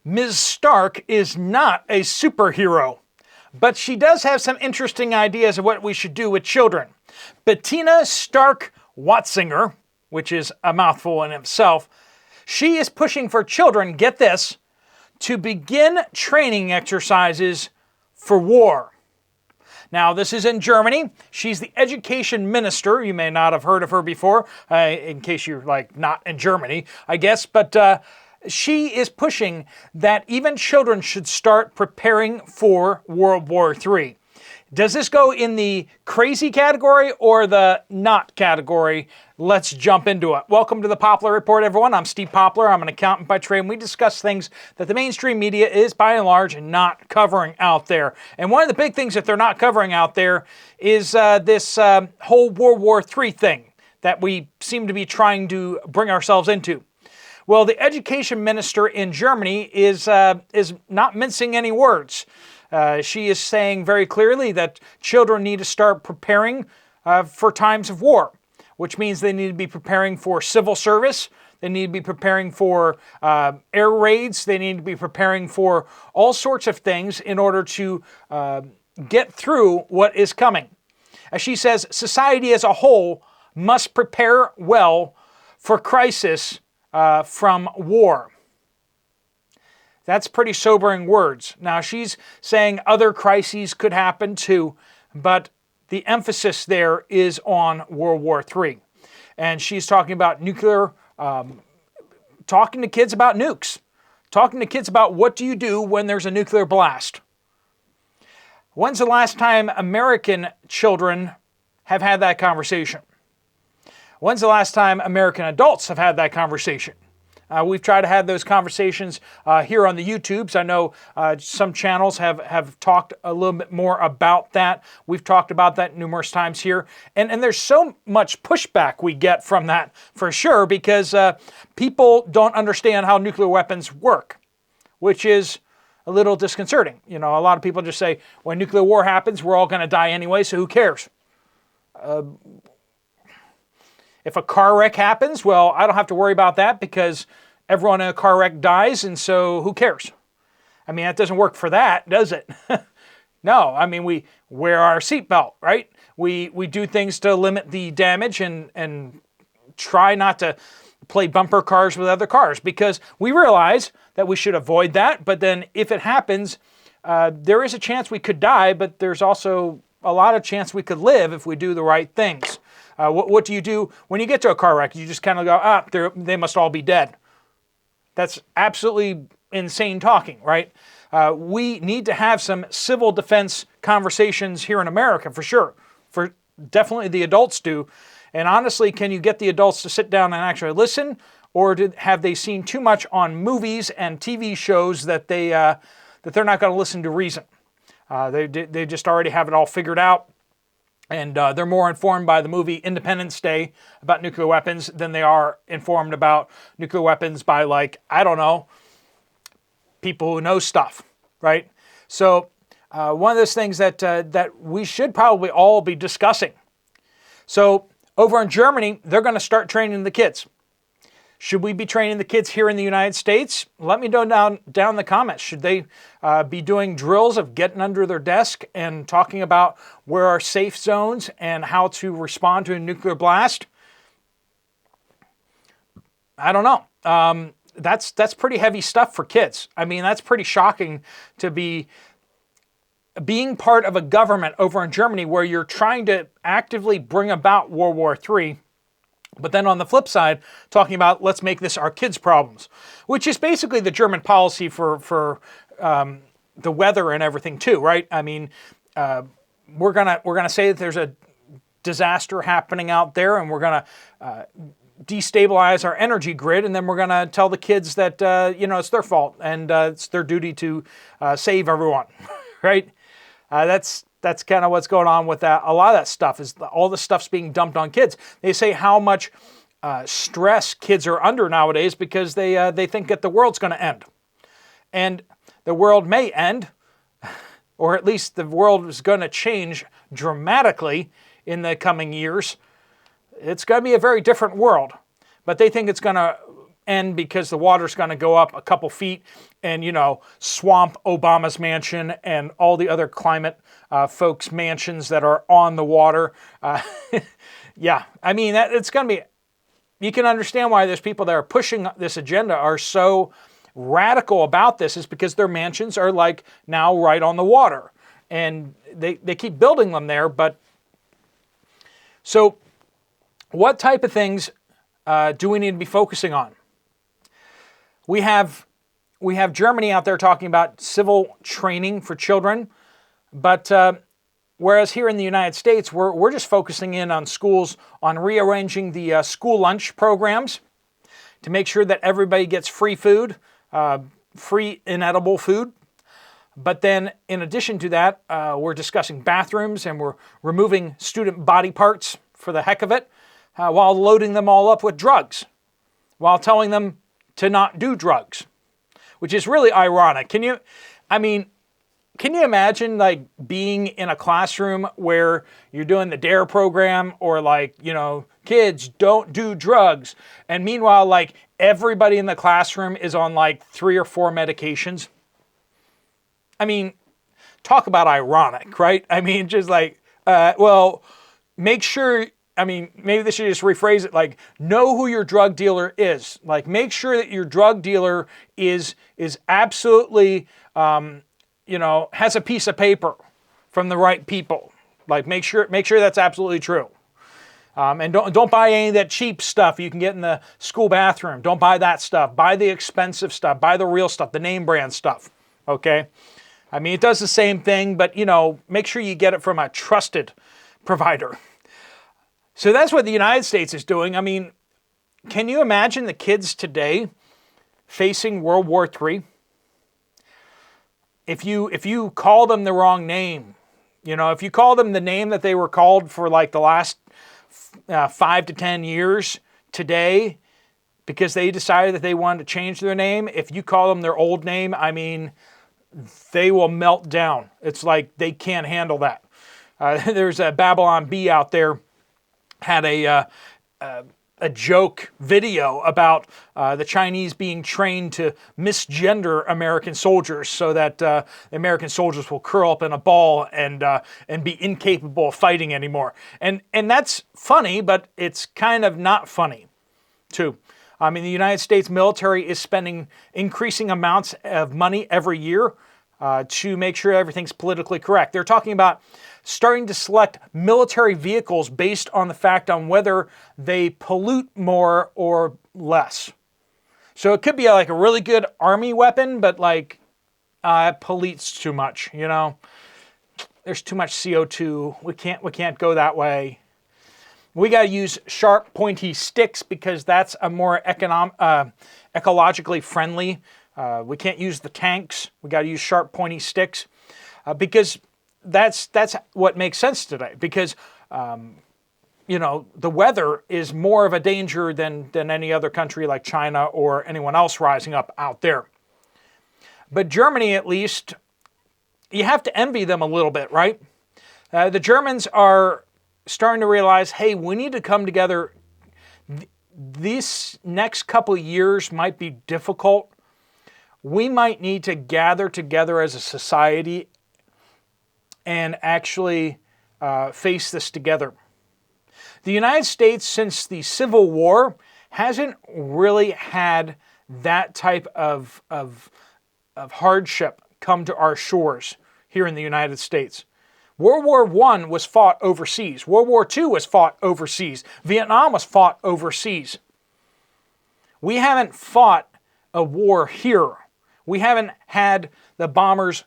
Ms. Stark is not a superhero, but she does have some interesting ideas of what we should do with children. Bettina Stark Watzinger, which is a mouthful in itself, she is pushing for children, get this, to begin training exercises for war. Now, this is in Germany. She's the education minister. You may not have heard of her before, in case you're not in Germany, I guess. But she is pushing that even children should start preparing for World War III. Does this go in the crazy category or the not category? Let's jump into it. Welcome to the Poplar Report, everyone. I'm Steve Poplar. I'm an accountant by trade, and we discuss things that the mainstream media is, by and large, not covering out there. And one of the big things that they're not covering out there is this whole World War III thing that we seem to be trying to bring ourselves into. Well, the education minister in Germany is not mincing any words. She is saying very clearly that children need to start preparing for times of war, which means they need to be preparing for civil service, they need to be preparing for air raids, they need to be preparing for all sorts of things in order to get through what is coming. As she says, society as a whole must prepare well for crisis from war. That's pretty sobering words. Now, she's saying other crises could happen too, but the emphasis there is on World War III. And she's talking about nuclear, talking to kids about nukes, talking to kids about what do you do when there's a nuclear blast. When's the last time American children have had that conversation? When's the last time American adults have had that conversation? We've tried to have those conversations here on the YouTubes. I know some channels have talked a little bit more about that. We've talked about that numerous times here. And there's so much pushback we get from that for sure because people don't understand how nuclear weapons work, which is a little disconcerting. You know, a lot of people just say, when nuclear war happens, we're all going to die anyway, so who cares? If a car wreck happens, well, I don't have to worry about that because everyone in a car wreck dies, and so who cares? I mean, that doesn't work for that, does it? No, I mean, we wear our seatbelt, right? We do things to limit the damage and try not to play bumper cars with other cars because we realize that we should avoid that, but then if it happens, there is a chance we could die, but there's also a lot of chance we could live if we do the right things. What do you do when you get to a car wreck? You just kind of go, they must all be dead. That's absolutely insane talking, right? We need to have some civil defense conversations here in America, for sure. For definitely the adults do. And honestly, can you get the adults to sit down and actually listen? Or have they seen too much on movies and TV shows that they're not going to listen to reason? They just already have it all figured out. And they're more informed by the movie Independence Day about nuclear weapons than they are informed about nuclear weapons by, people who know stuff, right? So one of those things that we should probably all be discussing. So over in Germany, they're going to start training the kids. Should we be training the kids here in the United States? Let me know down in the comments. Should they be doing drills of getting under their desk and talking about where are safe zones and how to respond to a nuclear blast? I don't know. That's pretty heavy stuff for kids. I mean, that's pretty shocking to be being part of a government over in Germany where you're trying to actively bring about World War III. But then on the flip side, talking about let's make this our kids' problems, which is basically the German policy for the weather and everything too, right? I mean, we're gonna say that there's a disaster happening out there, and we're gonna destabilize our energy grid, and then we're gonna tell the kids that it's their fault and it's their duty to save everyone, right? That's kind of what's going on with that. A lot of that stuff is all the stuff's being dumped on kids. They say how much stress kids are under nowadays because they think that the world's going to end. And the world may end, or at least the world is going to change dramatically in the coming years. It's going to be a very different world. But they think it's going to end because the water's going to go up a couple feet and, swamp Obama's mansion and all the other climate folks' mansions that are on the water. Yeah, I mean, it's going to be, you can understand why there's people that are pushing this agenda are so radical about this, is because their mansions are like now right on the water. And they keep building them there. But so what type of things do we need to be focusing on? We have Germany out there talking about civil training for children, but whereas here in the United States, we're just focusing in on schools, on rearranging the school lunch programs to make sure that everybody gets free food, free inedible food. But then in addition to that, we're discussing bathrooms and we're removing student body parts for the heck of it, while loading them all up with drugs, while telling them to not do drugs, which is really ironic. Can you imagine like being in a classroom where you're doing the DARE program or like, kids don't do drugs. And meanwhile, like everybody in the classroom is on like 3 or 4 medications. I mean, talk about ironic, right? I mean, just like, make sure, maybe they should just rephrase it like, know who your drug dealer is. Like, make sure that your drug dealer is absolutely, has a piece of paper from the right people. Like, make sure that's absolutely true. And don't buy any of that cheap stuff you can get in the school bathroom. Don't buy that stuff. Buy the expensive stuff. Buy the real stuff, the name brand stuff. Okay? I mean, it does the same thing, but, make sure you get it from a trusted provider. So that's what the United States is doing. I mean, can you imagine the kids today facing World War III? If you call them the wrong name, if you call them the name that they were called for like the last 5 to 10 years today, because they decided that they wanted to change their name, if you call them their old name, I mean, they will melt down. It's like they can't handle that. There's a Babylon Bee out there had a joke video about the Chinese being trained to misgender American soldiers so that the American soldiers will curl up in a ball and be incapable of fighting anymore. And that's funny, but it's kind of not funny, too. I mean, the United States military is spending increasing amounts of money every year to make sure everything's politically correct. They're talking about starting to select military vehicles based on the fact on whether they pollute more or less. So it could be like a really good army weapon, but like it pollutes too much, There's too much CO2. We can't go that way. We got to use sharp, pointy sticks because that's a more ecologically friendly. We can't use the tanks. We got to use sharp, pointy sticks because that's what makes sense today. Because the weather is more of a danger than any other country like China or anyone else rising up out there. But Germany, at least, you have to envy them a little bit, right? The Germans are starting to realize, hey, we need to come together. These next couple of years might be difficult. We might need to gather together as a society and actually face this together. The United States, since the Civil War, hasn't really had that type of hardship come to our shores here in the United States. World War I was fought overseas. World War II was fought overseas. Vietnam was fought overseas. We haven't fought a war here. We haven't had the bombers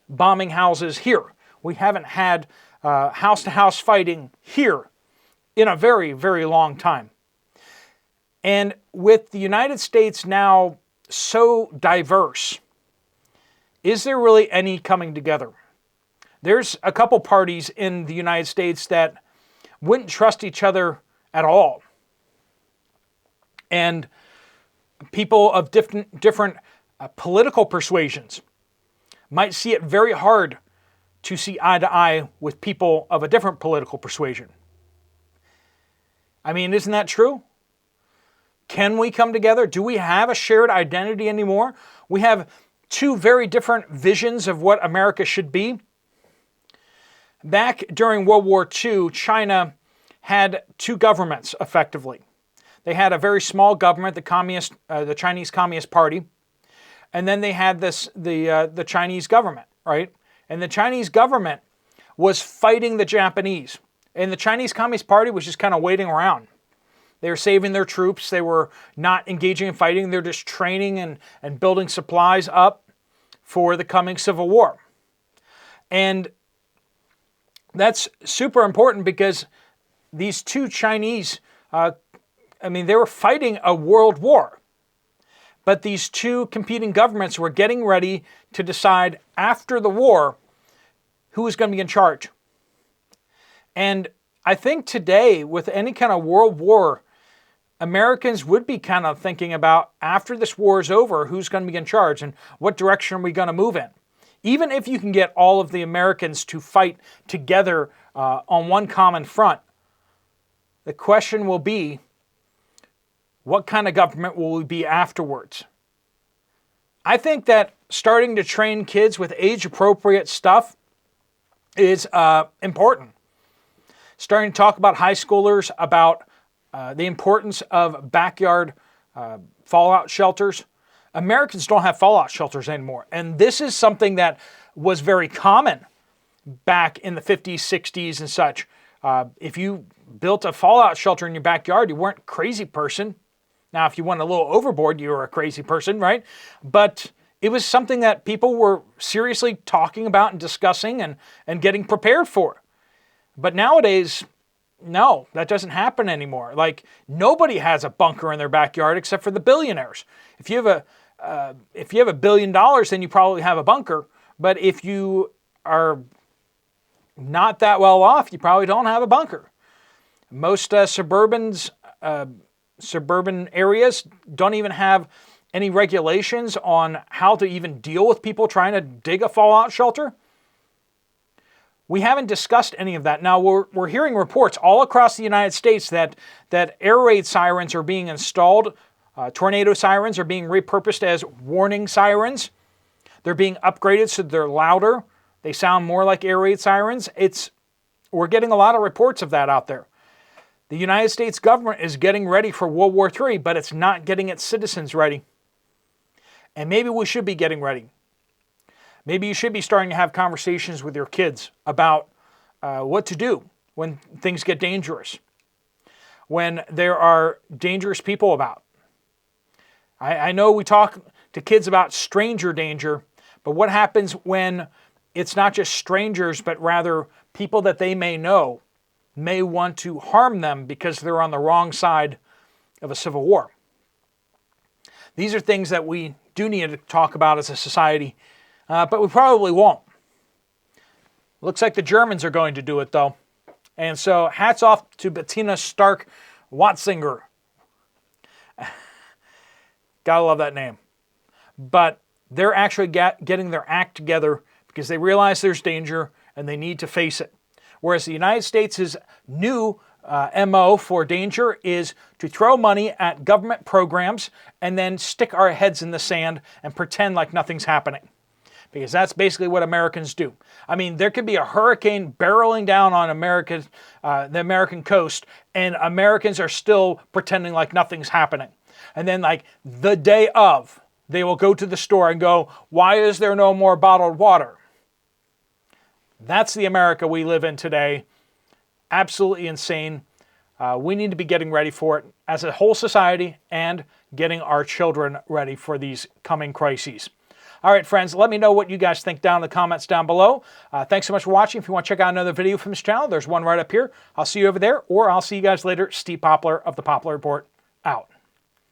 bombing houses here. We haven't had house-to-house fighting here in a very, very long time. And with the United States now so diverse, is there really any coming together? There's a couple parties in the United States that wouldn't trust each other at all. And people of different political persuasions might see it very hard to see eye to eye with people of a different political persuasion. I mean, isn't that true? Can we come together? Do we have a shared identity anymore? We have two very different visions of what America should be. Back during World War II, China had two governments, effectively. They had a very small government, the Chinese Communist Party, and then they had the Chinese government, right? And the Chinese government was fighting the Japanese, and the Chinese Communist Party was just kind of waiting around. They were saving their troops. They were not engaging in fighting. They're just training and building supplies up for the coming Civil War. And that's super important because these two Chinese, they were fighting a world war. But these two competing governments were getting ready to decide after the war who was going to be in charge. And I think today, with any kind of world war, Americans would be kind of thinking about, after this war is over, who's going to be in charge and what direction are we going to move in. Even if you can get all of the Americans to fight together on one common front, the question will be, what kind of government will we be afterwards? I think that starting to train kids with age-appropriate stuff is important. Starting to talk about high schoolers, about the importance of backyard fallout shelters. Americans don't have fallout shelters anymore. And this is something that was very common back in the 50s, 60s, and such. If you built a fallout shelter in your backyard, you weren't a crazy person. Now, if you went a little overboard, you were a crazy person, right? But it was something that people were seriously talking about and discussing and getting prepared for. But nowadays, no, that doesn't happen anymore. Like, nobody has a bunker in their backyard except for the billionaires. If you have $1 billion, then you probably have a bunker. But if you are not that well off, you probably don't have a bunker. Most suburban areas don't even have any regulations on how to even deal with people trying to dig a fallout shelter. We haven't discussed any of that. Now, we're hearing reports all across the United States that air raid sirens are being installed. Tornado sirens are being repurposed as warning sirens. They're being upgraded so they're louder. They sound more like air raid sirens. We're getting a lot of reports of that out there. The United States government is getting ready for World War III, but it's not getting its citizens ready. And maybe we should be getting ready. Maybe you should be starting to have conversations with your kids about what to do when things get dangerous, when there are dangerous people about. I know we talk to kids about stranger danger, but what happens when it's not just strangers, but rather people that they may know may want to harm them because they're on the wrong side of a civil war? These are things that we do need to talk about as a society, but we probably won't. Looks like the Germans are going to do it, though. And so hats off to Bettina Stark-Watzinger. Gotta love that name. But they're actually getting their act together because they realize there's danger and they need to face it. Whereas the United States' new MO for danger is to throw money at government programs and then stick our heads in the sand and pretend like nothing's happening. Because that's basically what Americans do. I mean, there could be a hurricane barreling down on the American coast, and Americans are still pretending like nothing's happening. And then, like, the day of, they will go to the store and go, "Why is there no more bottled water?" That's the America we live in today. Absolutely insane. We need to be getting ready for it as a whole society and getting our children ready for these coming crises. All right, friends, let me know what you guys think down in the comments down below. Thanks so much for watching. If you want to check out another video from this channel, there's one right up here. I'll see you over there, or I'll see you guys later. Steve Poplar of the Poplar Report, out.